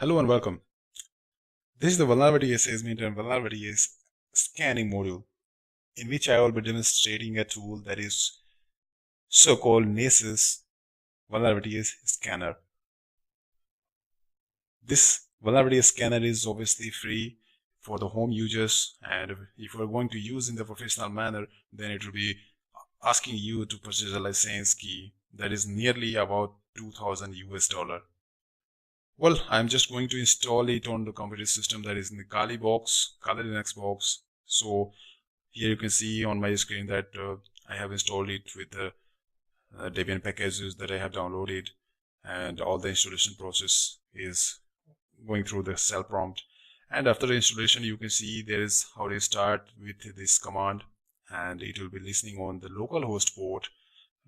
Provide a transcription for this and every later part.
Hello and welcome. This is the vulnerability assessment and vulnerability scanning module, in which I will be demonstrating a tool that is so-called Nessus vulnerability scanner. This vulnerability scanner is obviously free for the home users, and if you are going to use in the professional manner, then it will be asking you to purchase a license key that is nearly about $2,000. Well, I'm just going to install it on the computer system that is in the Kali box, Kali Linux box. So here you can see on my screen that I have installed it with the Debian packages that I have downloaded, and all the installation process is going through the cell prompt. And after the installation, you can see there is how to start with this command, and it will be listening on the localhost port,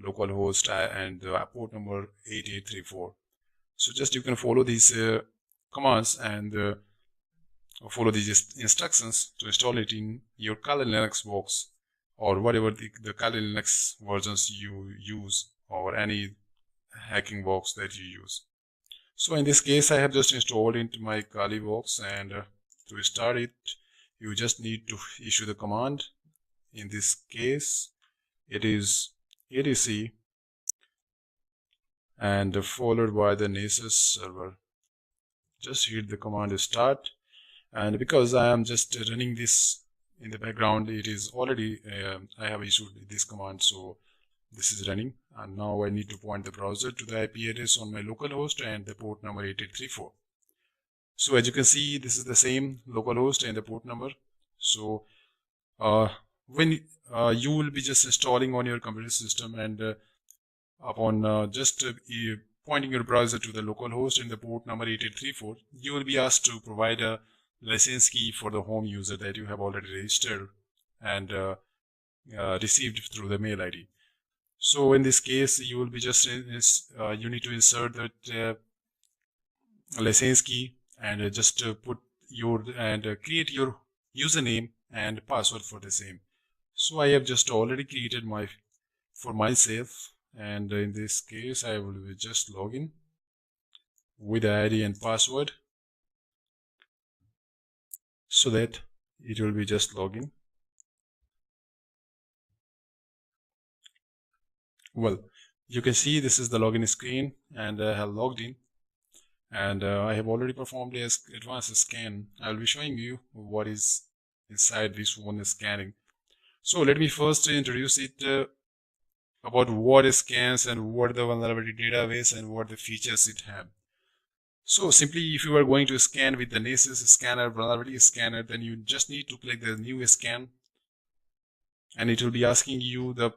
localhost and the port number 8834. So just you can follow these commands and follow these instructions to install it in your Kali Linux box, or whatever the Kali Linux versions you use, or any hacking box that you use. So in this case, I have just installed into my Kali box, and to start it, you just need to issue the command. In this case, it is etc and followed by the Nessus server. Just hit the command start, and because I am just running this in the background, it is already I have issued this command, so this is running. And now I need to point the browser to the IP address on my localhost and the port number 8834. So as you can see, this is the same localhost and the port number. So when you will be just installing on your computer system, and upon just pointing your browser to the localhost and the port number 8834, you will be asked to provide a license key for the home user that you have already registered and received through the mail ID. So in this case, you will be just you need to insert that license key, and just put your create your username and password for the same. So I have just already created for myself, and in this case I will just log in with the ID and password, so that it will be just login. Well, you can see this is the login screen, and I have logged in, and I have already performed the advanced scan. I will be showing you what is inside this one scanning. So let me first introduce it about what it scans and what the vulnerability database and what the features it have. So simply, if you are going to scan with the Nessus scanner, vulnerability scanner, then you just need to click the new scan, and it will be asking you the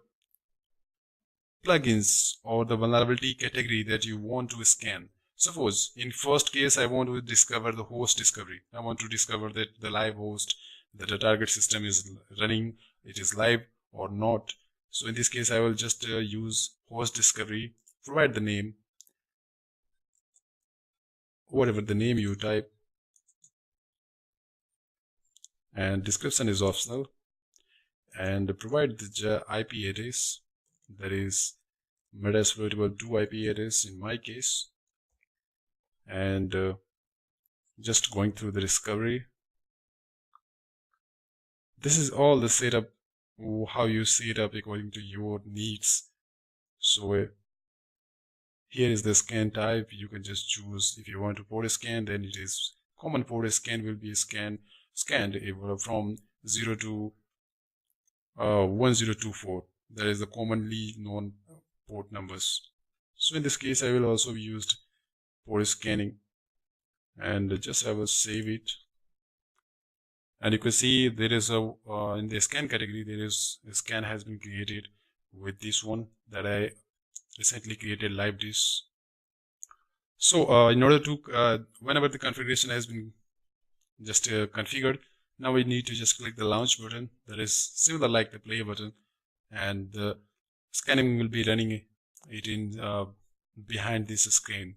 plugins or the vulnerability category that you want to scan. Suppose in first case, I want to discover the host discovery. I want to discover that the live host, that the target system is running, it is live or not. So in this case, I will just use host discovery, provide the name, whatever the name you type, and description is optional, and provide the IP address, that is mid-exploitable 2 IP address in my case, and just going through the discovery. This is all the setup, how you set up according to your needs. So here is the scan type. You can just choose if you want to port scan, then it is common port scan will be scanned from 0 to 1024. That is the commonly known port numbers. So in this case, I will also be used port scanning, and just I will save it. And you can see there is a in the scan category, there is a scan has been created with this one that I recently created live disk. So in order to whenever the configuration has been just configured, now we need to just click the launch button, that is similar like the play button, and the scanning will be running it in behind this screen.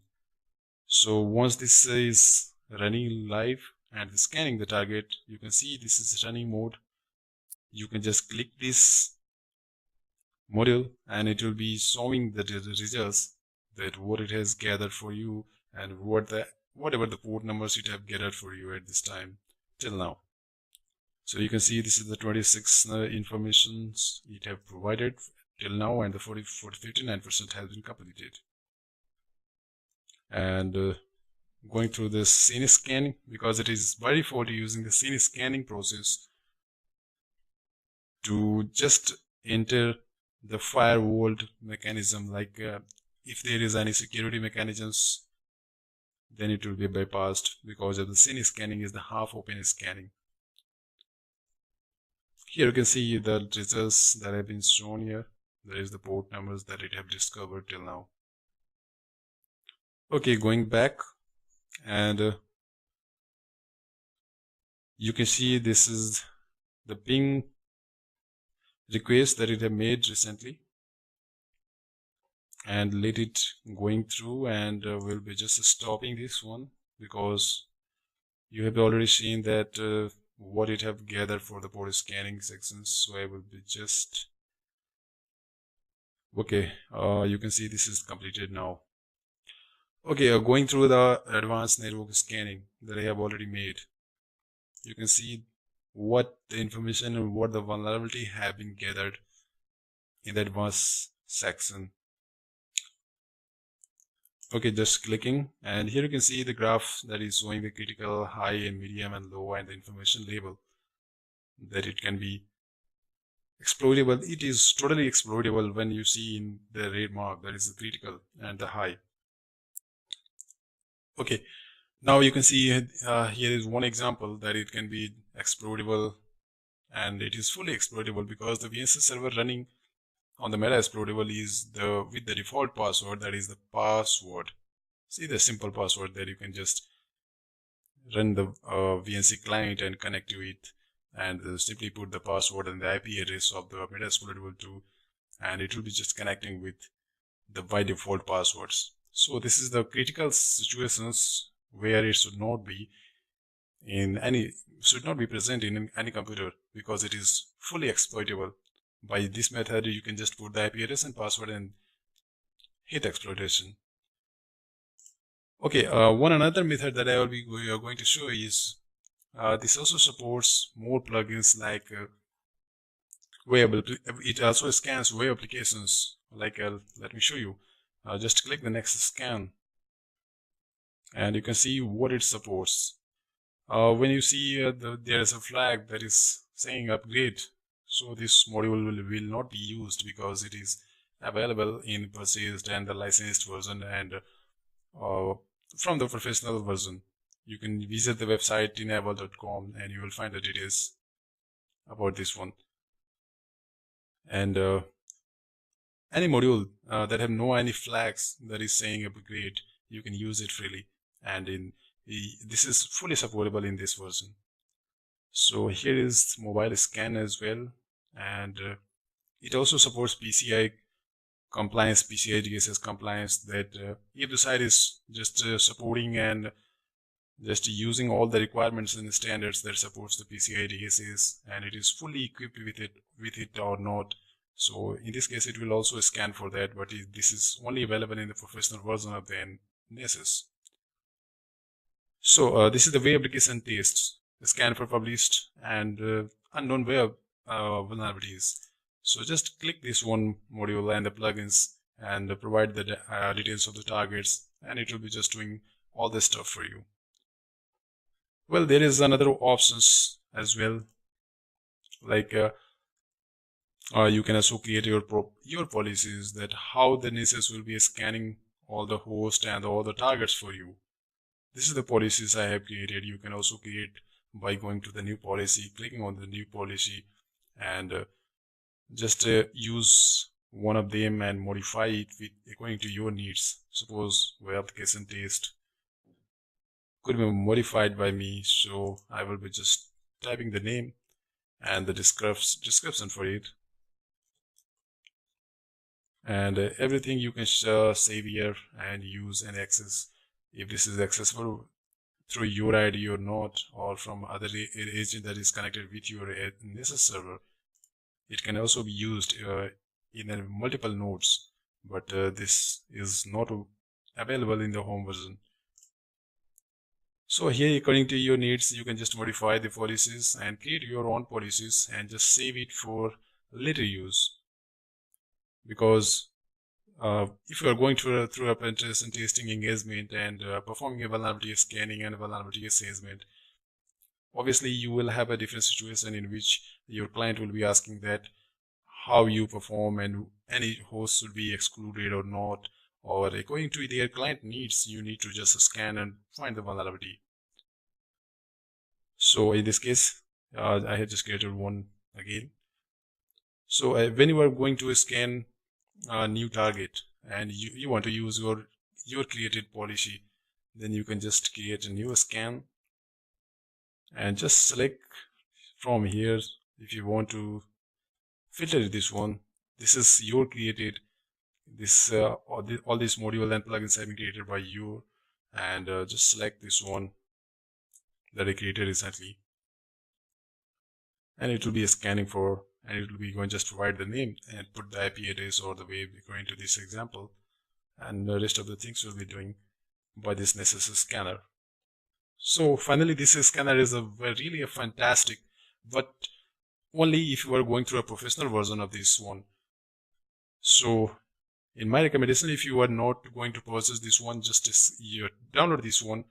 So once this is running live and scanning the target, you can see this is running mode. You can just click this module, and it will be showing the results, that what it has gathered for you and what the whatever the port numbers it have gathered for you at this time till now. So you can see this is the 26 informations it have provided till now, and the 59% has been completed. And going through the scene scanning, because it is by default using the scene scanning process to just enter the firewall mechanism, like if there is any security mechanisms, then it will be bypassed because of the scene scanning is the half open scanning. Here you can see the results that have been shown here. There is the port numbers that it have discovered till now. Okay, going back, and you can see this is the ping request that it have made recently, and let it going through, and we'll be just stopping this one because you have already seen that what it have gathered for the port scanning sections. So I will be just okay. You can see this is completed now. Okay, going through the advanced network scanning that I have already made, you can see what the information and what the vulnerability have been gathered in the advanced section. Okay, just clicking, and here you can see the graph that is showing the critical, high, and medium, and low, and the information label that it can be exploitable. It is totally exploitable when you see in the red mark that is the critical and the high. Okay, now you can see here is one example that it can be exploitable, and it is fully exploitable because the VNC server running on the meta exploitable is with the default password, that is the password. See the simple password that you can just run the VNC client and connect to it, and simply put the password and the IP address of the meta exploitable to, and it will be just connecting with the by default passwords. So this is the critical situations where it should not be present in any computer because it is fully exploitable. By this method, you can just put the IP address and password and hit exploitation. Okay, one another method that I will be going to show is this also supports more plugins like it also scans web applications. Like let me show you. Just click the next scan, and you can see what it supports. When you see there is a flag that is saying upgrade, so this module will not be used because it is available in purchased and the licensed version, and from the professional version. You can visit the website enable.com and you will find the details about this one. And any module that have no any flags that is saying upgrade, you can use it freely, and this is fully supportable in this version. So here is mobile scan as well, and it also supports PCI compliance, PCI DSS compliance, that if the site is just supporting and just using all the requirements and the standards that supports the PCI DSS, and it is fully equipped with it or not. So in this case, it will also scan for that, but this is only available in the professional version of the Nessus. So this is the web application tests, the scan for published and unknown web vulnerabilities. So just click this one module and the plugins and provide the details of the targets, and it will be just doing all this stuff for you. Well, there is another options as well, like you can also create your policies that how the Nessus will be scanning all the hosts and all the targets for you. This is the policies I have created. You can also create by going to the new policy, clicking on the new policy, and just use one of them and modify it according to your needs. Suppose web application test could be modified by me, so I will be just typing the name and the description for it, and everything you can save here and use and access if this is accessible through your ID or not, or from other agent that is connected with your Nessus server. It can also be used in multiple nodes, but this is not available in the home version. So here, according to your needs, you can just modify the policies and create your own policies and just save it for later use. Because if you are going through a pentest and testing engagement and performing a vulnerability scanning and a vulnerability assessment, obviously you will have a different situation in which your client will be asking that how you perform and any host should be excluded or not, or according to their client needs, you need to just scan and find the vulnerability. So in this case, I have just created one again. So when you are going to scan a new target and you want to use your created policy, then you can just create a new scan and just select from here if you want to filter this one. This is your created, this all these module and plugins have been created by you, and just select this one that I created recently, and it will be scanning for, and it will be going just provide the name and put the IP address or the way we're going to this example, and the rest of the things we'll be doing by this Nessus scanner. So finally, this scanner is really a fantastic, but only if you are going through a professional version of this one. So in my recommendation, if you are not going to purchase this one, just you download this one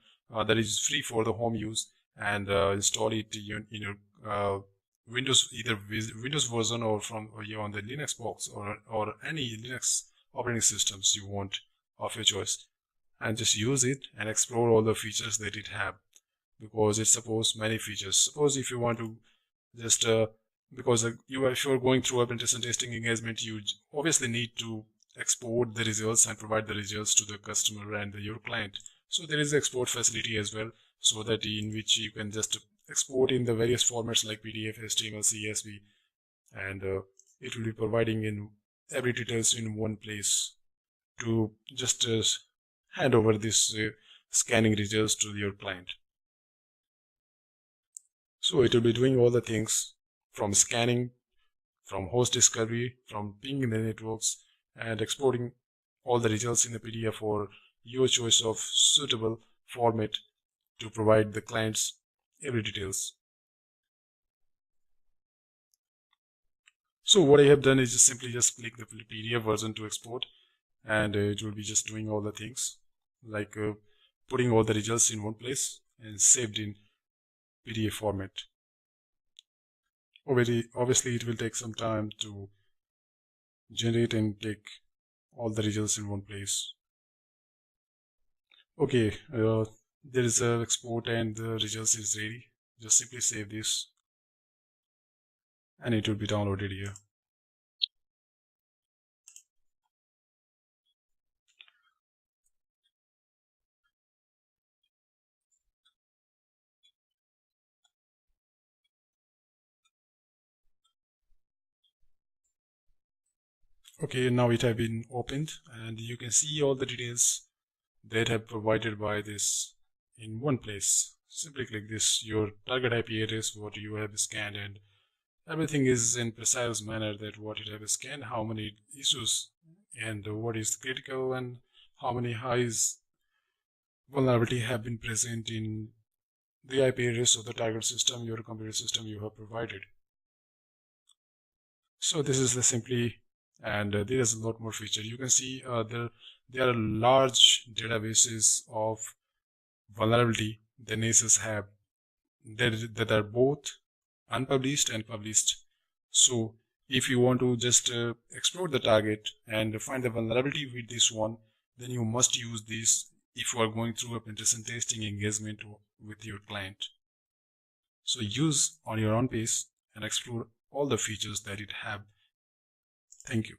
that is free for the home use, and install it in your Windows, either Windows version or on the Linux box or any Linux operating systems you want of your choice, and just use it and explore all the features that it have, because it supports many features. Suppose if you want to just because if you're going through a penetration testing engagement, you obviously need to export the results and provide the results to the customer and your client. So there is export facility as well, so that in which you can just export in the various formats like PDF, HTML, CSV, and it will be providing in every details in one place to just hand over this scanning results to your client. So it will be doing all the things from scanning, from host discovery, from pinging the networks, and exporting all the results in the PDF or your choice of suitable format to provide the clients every details. So what I have done is just simply just click the PDF version to export, and it will be just doing all the things like putting all the results in one place and saved in PDF format. Obviously it will take some time to generate and take all the results in one place. Okay, there is a export and the results is ready. Just simply save this and it will be downloaded here. Okay, now it have been opened and you can see all the details that have provided by this in one place. Simply click this, your target IP address, what you have scanned, and everything is in precise manner that what you have scanned, how many issues, and what is critical, and how many highs vulnerability have been present in the IP address of the target system, your computer system you have provided. So this is the simply, and there is a lot more feature. You can see there are large databases of vulnerability the Nessus have that are both unpublished and published. So if you want to just explore the target and find the vulnerability with this one, then you must use this if you are going through a penetration testing engagement with your client. So use on your own pace and explore all the features that it have. Thank you.